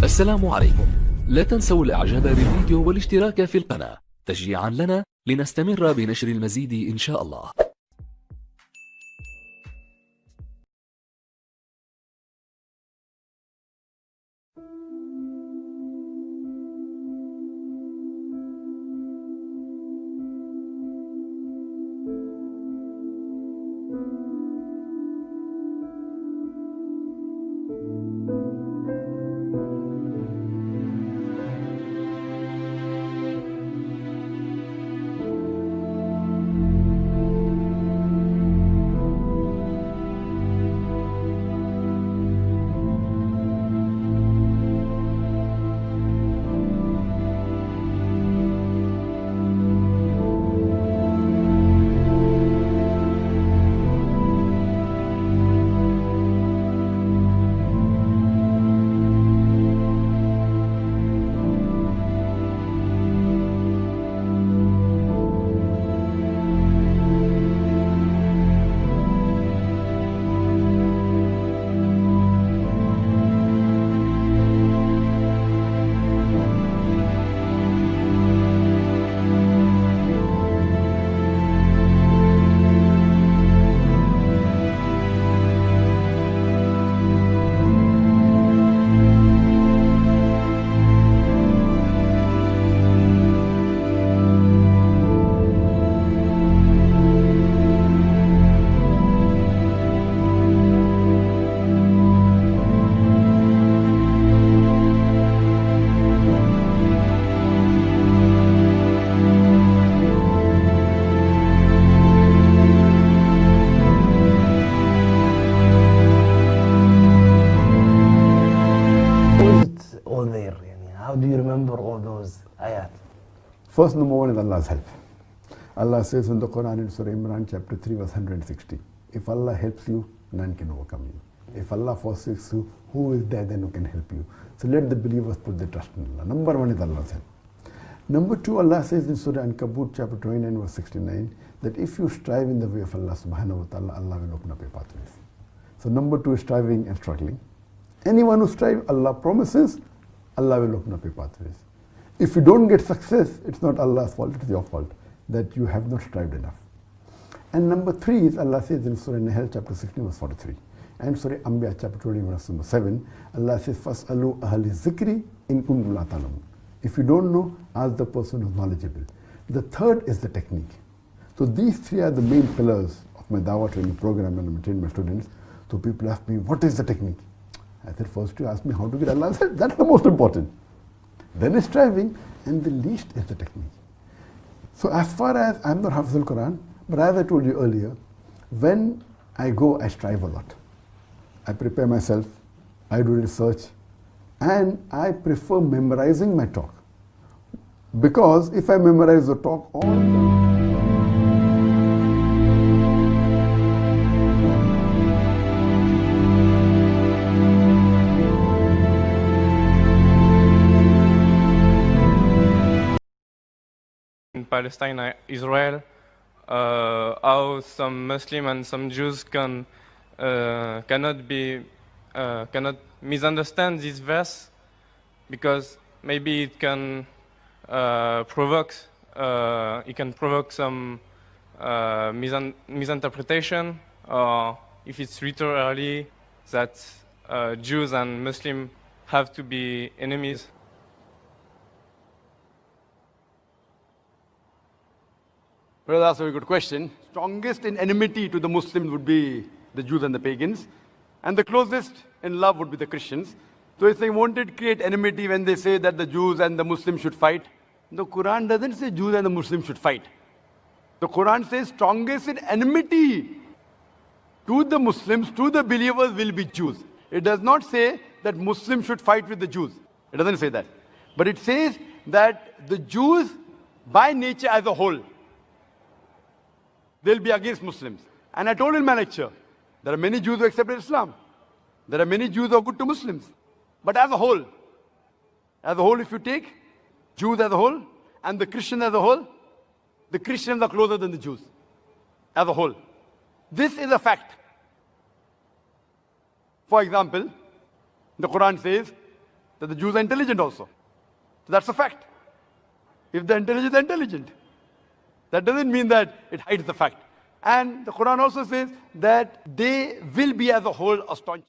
السلام عليكم. لا تنسوا الاعجاب بالفيديو والاشتراك في القناة تشجيعا لنا لنستمر بنشر المزيد إن شاء الله. How do you remember all those ayat? First, number one is Allah's help. Allah says in the Quran in Surah Imran chapter 3 verse 160, if Allah helps you, none can overcome you. If Allah forsakes you, who is there then who can help you? So let the believers put their trust in Allah. Number one is Allah's help. Number two, Allah says in Surah Ankabut chapter 29 verse 69 that if you strive in the way of Allah subhanahu wa ta'ala, Allah will open up your pathways. So number two is striving and struggling. Anyone who strives, Allah promises, Allah will open up your pathways. If you don't get success, it's not Allah's fault, it's your fault, that you have not strived enough. And number three is Allah says in Surah Nahl chapter 16 verse 43 and Surah Anbiya chapter 20 verse number 7, Allah says, فَاسْأَلُوا أَهْلِ الذِّكْرِ إِن كُنتُمْ لَا تَعْلَمُونَ. If you don't know, ask the person who is knowledgeable. The third is the technique. So these three are the main pillars of my Dawah training program and I'm training my students. So people ask me, what is the technique? I said, first you ask me how to get Allah's help. That's the most important. Then is striving, and the least is the technique. So as far as I'm not Hafiz al-Quran, but as I told you earlier, when I go, I strive a lot. I prepare myself, I do research, and I prefer memorizing my talk. Because if I memorize the talk, in Palestine, Israel, how some Muslims and some Jews cannot misunderstand this verse because maybe it can provoke some misinterpretation, or if it's literally that Jews and Muslims have to be enemies. Well, that's a very good question. Strongest in enmity to the Muslims would be the Jews and the pagans, and the closest in love would be the Christians. So if they wanted to create enmity when they say that the Jews and the Muslims should fight, the Quran doesn't say Jews and the Muslims should fight. The Quran says strongest in enmity to the Muslims, to the believers will be Jews. It does not say that Muslims should fight with the Jews. It doesn't say that. But it says that the Jews by nature as a whole, they'll be against Muslims. And I told in my lecture, there are many Jews who accepted Islam. There are many Jews who are good to Muslims. But as a whole, if you take Jews as a whole and the Christians as a whole, the Christians are closer than the Jews as a whole. This is a fact. For example, the Quran says that the Jews are intelligent also. So that's a fact. If they're intelligent, they're intelligent. That doesn't mean that it hides the fact. And the Quran also says that they will be as a whole a staunch